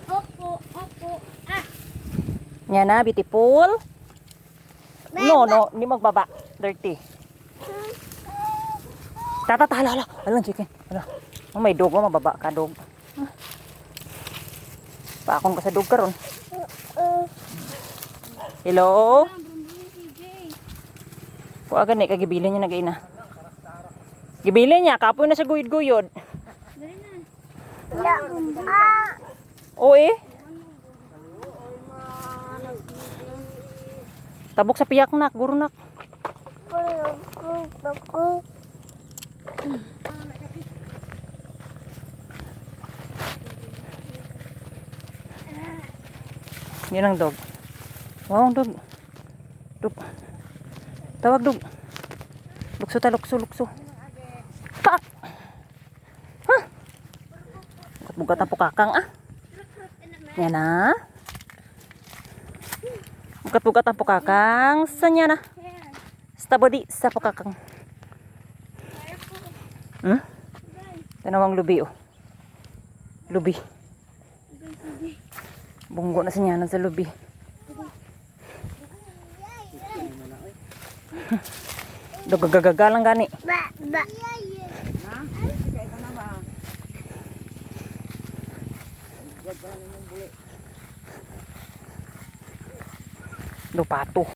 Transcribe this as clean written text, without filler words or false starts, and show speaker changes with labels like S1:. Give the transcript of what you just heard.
S1: Opo. Ah.
S2: Yan na, beautiful. No, hindi magbaba. Dirty. Hala. Alam, chicken. Hala. Oh, may dog, mababa ka, dog. Paakon ka sa dog karon. Hello? Kuha gani, kagibilin niya nag-ina. Gibilin niya, kapoy na sa guyod-guyod. Oo eh. Tabok sa piyak nak, guro nak. Yan ang dog. Wow, dog. Dog. Tawag dog. Lukso. Kak. Huh? Bugat ang pukakang ah. Yan na. Bugat ang pukakang. Sanya na. Stabody sa pukakang. Tanawang lubi oh. Lubi. Bunggo na sinyanan sa lubi. Gagalang gani. Lupato.